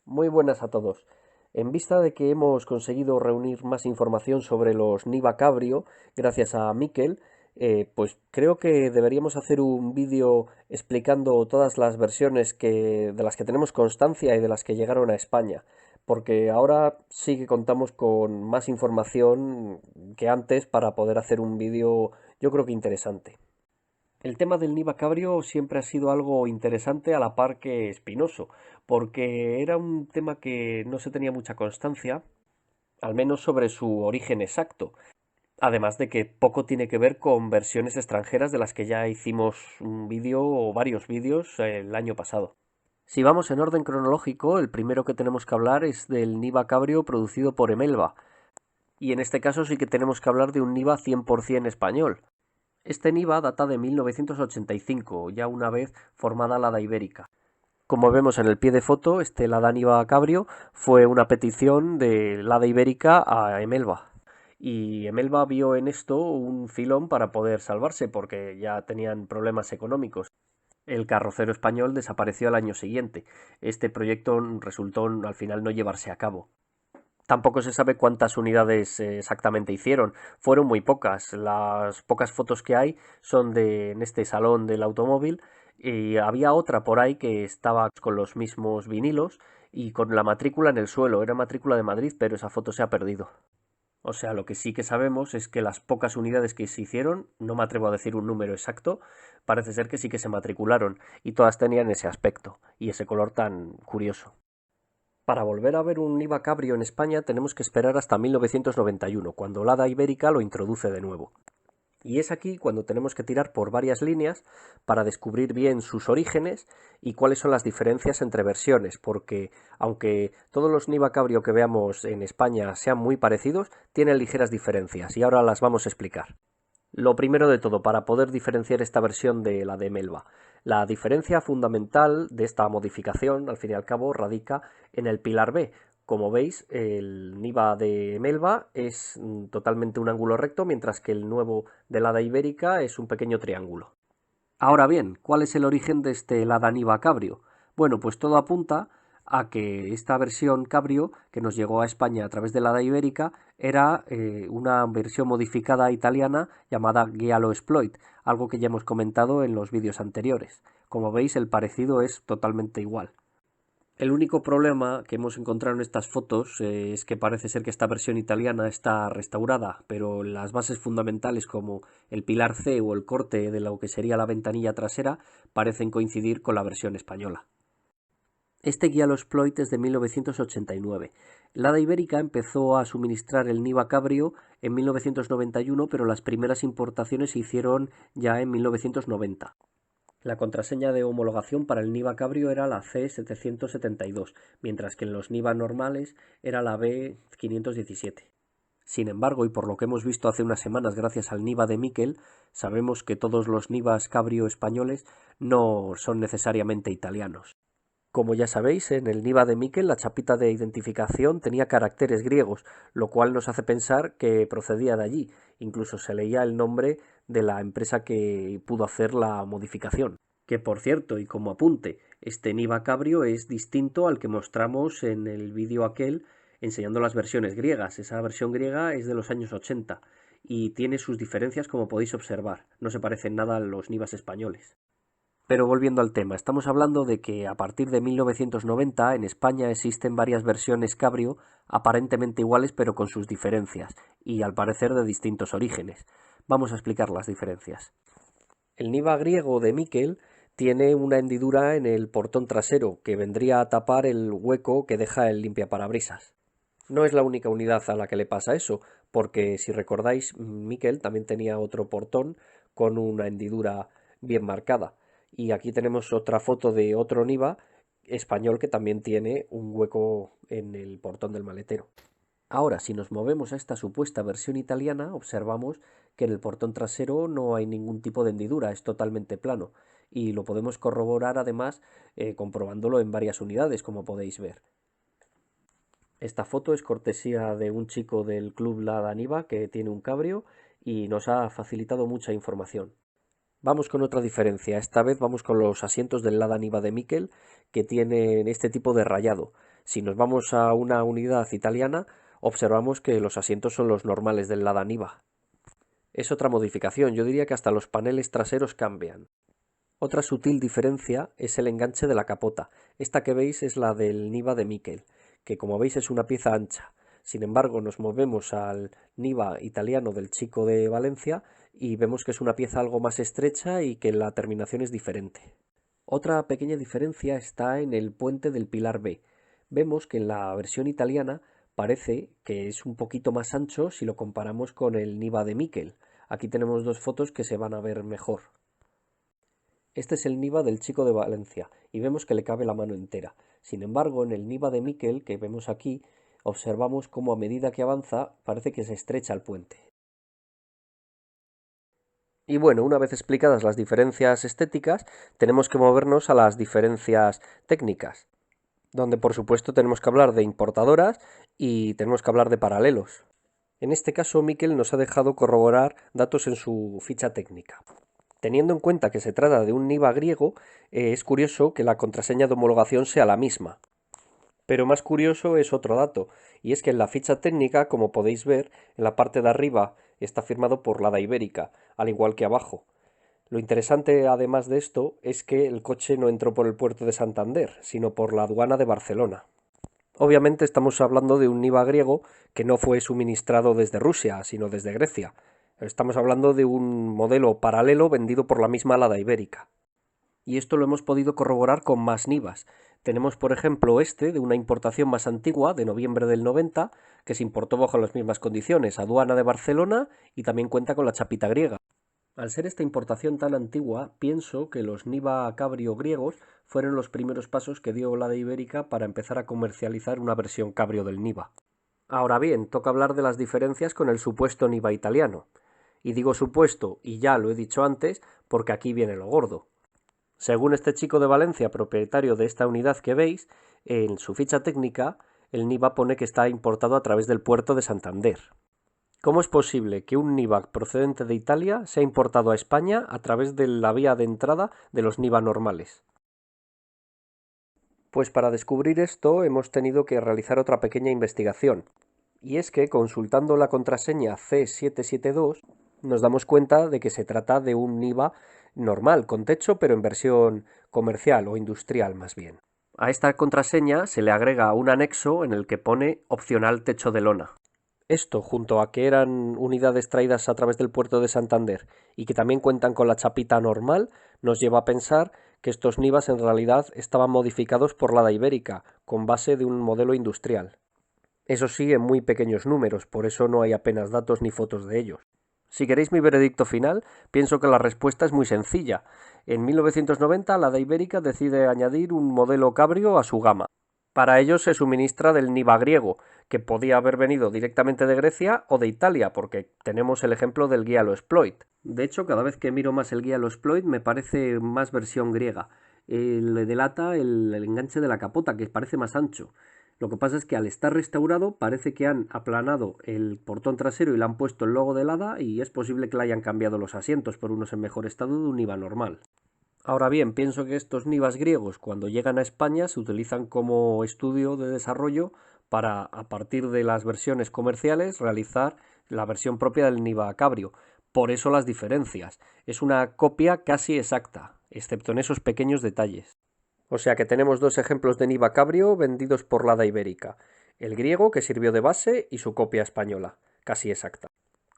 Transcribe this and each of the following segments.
Muy buenas a todos. En vista de que hemos conseguido reunir más información sobre los Niva Cabrio gracias a Mikel, pues creo que deberíamos hacer un vídeo explicando todas las versiones de las que tenemos constancia y de las que llegaron a España, porque ahora sí que contamos con más información que antes para poder hacer un vídeo, yo creo que interesante. El tema del Niva Cabrio siempre ha sido algo interesante a la par que espinoso, porque era un tema que no se tenía mucha constancia, al menos sobre su origen exacto. Además de que poco tiene que ver con versiones extranjeras de las que ya hicimos un vídeo o varios vídeos el año pasado. Si vamos en orden cronológico, el primero que tenemos que hablar es del Niva Cabrio producido por Emelva, y en este caso sí que tenemos que hablar de un Niva 100% español. Este Niva data de 1985, ya una vez formada la Hada Ibérica. Como vemos en el pie de foto, este Lada Niva Cabrio fue una petición de Lada Ibérica a Emelva. Y Emelva vio en esto un filón para poder salvarse porque ya tenían problemas económicos. El carrocero español desapareció al año siguiente. Este proyecto resultó al final no llevarse a cabo. Tampoco se sabe cuántas unidades exactamente hicieron. Fueron muy pocas. Las pocas fotos que hay son en este salón del automóvil y había otra por ahí que estaba con los mismos vinilos y con la matrícula en el suelo. Era matrícula de Madrid, pero esa foto se ha perdido. O sea, lo que sí que sabemos es que las pocas unidades que se hicieron, no me atrevo a decir un número exacto, parece ser que sí que se matricularon y todas tenían ese aspecto y ese color tan curioso. Para volver a ver un Niva Cabrio en España tenemos que esperar hasta 1991, cuando la Hada Ibérica lo introduce de nuevo. Y es aquí cuando tenemos que tirar por varias líneas para descubrir bien sus orígenes y cuáles son las diferencias entre versiones, porque aunque todos los Niva Cabrio que veamos en España sean muy parecidos, tienen ligeras diferencias y ahora las vamos a explicar. Lo primero de todo, para poder diferenciar esta versión de la de Melba. La diferencia fundamental de esta modificación, al fin y al cabo, radica en el pilar B. Como veis, el Niva de Melba es totalmente un ángulo recto, mientras que el nuevo de la Hada Ibérica es un pequeño triángulo. Ahora bien, ¿cuál es el origen de este Lada Niva Cabrio? Bueno, pues todo apunta a que esta versión Cabrio, que nos llegó a España a través de la Hada Ibérica, era una versión modificada italiana llamada Giallo Exploit, algo que ya hemos comentado en los vídeos anteriores. Como veis, el parecido es totalmente igual. El único problema que hemos encontrado en estas fotos es que parece ser que esta versión italiana está restaurada, pero las bases fundamentales como el pilar C o el corte de lo que sería la ventanilla trasera parecen coincidir con la versión española. Este Giallo Exploit es de 1989. La Hada Ibérica empezó a suministrar el Niva Cabrio en 1991, pero las primeras importaciones se hicieron ya en 1990. La contraseña de homologación para el Niva Cabrio era la C772, mientras que en los Niva normales era la B517. Sin embargo, y por lo que hemos visto hace unas semanas gracias al Niva de Mikel, sabemos que todos los Nivas Cabrio españoles no son necesariamente italianos. Como ya sabéis, en el Niva de Mikel la chapita de identificación tenía caracteres griegos, lo cual nos hace pensar que procedía de allí. Incluso se leía el nombre de la empresa que pudo hacer la modificación. Que por cierto, y como apunte, este Niva Cabrio es distinto al que mostramos en el vídeo aquel enseñando las versiones griegas. Esa versión griega es de los años 80 y tiene sus diferencias como podéis observar. No se parecen nada a los Nivas españoles. Pero volviendo al tema, estamos hablando de que a partir de 1990 en España existen varias versiones Cabrio aparentemente iguales pero con sus diferencias y al parecer de distintos orígenes. Vamos a explicar las diferencias. El Niva griego de Mikel tiene una hendidura en el portón trasero que vendría a tapar el hueco que deja el limpiaparabrisas. No es la única unidad a la que le pasa eso, porque si recordáis, Mikel también tenía otro portón con una hendidura bien marcada. Y aquí tenemos otra foto de otro Niva español que también tiene un hueco en el portón del maletero. Ahora, si nos movemos a esta supuesta versión italiana, observamos que en el portón trasero no hay ningún tipo de hendidura, es totalmente plano. Y lo podemos corroborar además comprobándolo en varias unidades, como podéis ver. Esta foto es cortesía de un chico del Club La Daniva que tiene un cabrio y nos ha facilitado mucha información. Vamos con otra diferencia. Esta vez vamos con los asientos del Lada Niva de Mikel que tienen este tipo de rayado. Si nos vamos a una unidad italiana, observamos que los asientos son los normales del Lada Niva. Es otra modificación, yo diría que hasta los paneles traseros cambian. Otra sutil diferencia es el enganche de la capota. Esta que veis es la del Niva de Mikel, que como veis es una pieza ancha. Sin embargo, nos movemos al Niva italiano del Chico de Valencia y vemos que es una pieza algo más estrecha y que la terminación es diferente. Otra pequeña diferencia está en el puente del Pilar B. Vemos que en la versión italiana parece que es un poquito más ancho si lo comparamos con el Niva de Mikel. Aquí tenemos dos fotos que se van a ver mejor. Este es el Niva del Chico de Valencia y vemos que le cabe la mano entera. Sin embargo, en el Niva de Mikel que vemos aquí, observamos cómo a medida que avanza parece que se estrecha el puente. Y bueno, una vez explicadas las diferencias estéticas, tenemos que movernos a las diferencias técnicas, donde por supuesto tenemos que hablar de importadoras y tenemos que hablar de paralelos. En este caso, Mikel nos ha dejado corroborar datos en su ficha técnica. Teniendo en cuenta que se trata de un Niva griego, es curioso que la contraseña de homologación sea la misma. Pero más curioso es otro dato, y es que en la ficha técnica, como podéis ver, en la parte de arriba está firmado por Lada Ibérica, al igual que abajo. Lo interesante, además de esto, es que el coche no entró por el puerto de Santander, sino por la aduana de Barcelona. Obviamente estamos hablando de un Niva griego que no fue suministrado desde Rusia, sino desde Grecia. Estamos hablando de un modelo paralelo vendido por la misma Lada Ibérica. Y esto lo hemos podido corroborar con más Nivas. Tenemos, por ejemplo, este de una importación más antigua, de noviembre del 90, que se importó bajo las mismas condiciones, aduana de Barcelona, y también cuenta con la chapita griega. Al ser esta importación tan antigua, pienso que los Niva Cabrio griegos fueron los primeros pasos que dio Lada Ibérica para empezar a comercializar una versión cabrio del Niva. Ahora bien, toca hablar de las diferencias con el supuesto Niva italiano. Y digo supuesto, y ya lo he dicho antes, porque aquí viene lo gordo. Según este chico de Valencia, propietario de esta unidad que veis, en su ficha técnica, el Niva pone que está importado a través del puerto de Santander. ¿Cómo es posible que un Niva procedente de Italia sea importado a España a través de la vía de entrada de los Niva normales? Pues para descubrir esto hemos tenido que realizar otra pequeña investigación. Y es que consultando la contraseña C772 nos damos cuenta de que se trata de un Niva normal, con techo, pero en versión comercial o industrial más bien. A esta contraseña se le agrega un anexo en el que pone opcional techo de lona. Esto, junto a que eran unidades traídas a través del puerto de Santander y que también cuentan con la chapita normal, nos lleva a pensar que estos Nivas en realidad estaban modificados por Lada Ibérica, con base de un modelo industrial. Eso sí, en muy pequeños números, por eso no hay apenas datos ni fotos de ellos. Si queréis mi veredicto final, pienso que la respuesta es muy sencilla. En 1990, Lada Ibérica decide añadir un modelo cabrio a su gama. Para ello se suministra del Niva griego, que podía haber venido directamente de Grecia o de Italia, porque tenemos el ejemplo del Giallo Exploit. De hecho, cada vez que miro más el Giallo Exploit me parece más versión griega. Le delata el enganche de la capota, que parece más ancho. Lo que pasa es que al estar restaurado parece que han aplanado el portón trasero y le han puesto el logo de Lada y es posible que le hayan cambiado los asientos por unos en mejor estado de un Niva normal. Ahora bien, pienso que estos Nivas griegos cuando llegan a España se utilizan como estudio de desarrollo para, a partir de las versiones comerciales, realizar la versión propia del Niva Cabrio. Por eso las diferencias. Es una copia casi exacta, excepto en esos pequeños detalles. O sea que tenemos dos ejemplos de Niva Cabrio vendidos por Lada Ibérica. El griego, que sirvió de base, y su copia española, casi exacta.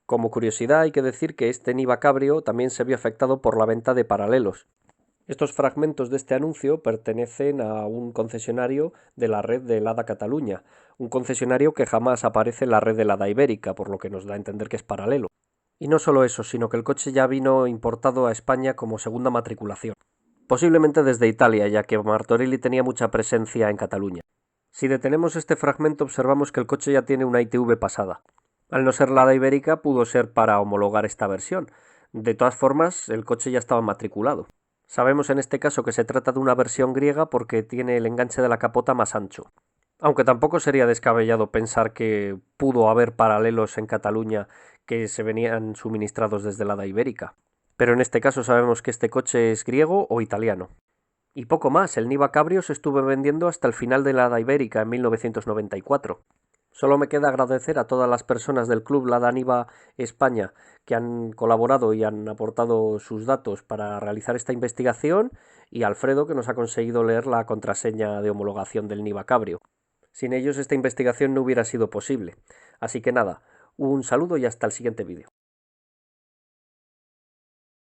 Como curiosidad hay que decir que este Niva Cabrio también se vio afectado por la venta de paralelos. Estos fragmentos de este anuncio pertenecen a un concesionario de la red de Lada Cataluña, un concesionario que jamás aparece en la red de Lada Ibérica, por lo que nos da a entender que es paralelo. Y no solo eso, sino que el coche ya vino importado a España como segunda matriculación. Posiblemente desde Italia, ya que Martorelli tenía mucha presencia en Cataluña. Si detenemos este fragmento observamos que el coche ya tiene una ITV pasada. Al no ser Lada Ibérica pudo ser para homologar esta versión. De todas formas, el coche ya estaba matriculado. Sabemos en este caso que se trata de una versión griega porque tiene el enganche de la capota más ancho. Aunque tampoco sería descabellado pensar que pudo haber paralelos en Cataluña que se venían suministrados desde Lada Ibérica. Pero en este caso sabemos que este coche es griego o italiano. Y poco más, el Niva Cabrio se estuvo vendiendo hasta el final de la Edad Ibérica en 1994. Solo me queda agradecer a todas las personas del club Lada Niva España que han colaborado y han aportado sus datos para realizar esta investigación, y a Alfredo, que nos ha conseguido leer la contraseña de homologación del Niva Cabrio. Sin ellos esta investigación no hubiera sido posible. Así que nada, un saludo y hasta el siguiente vídeo.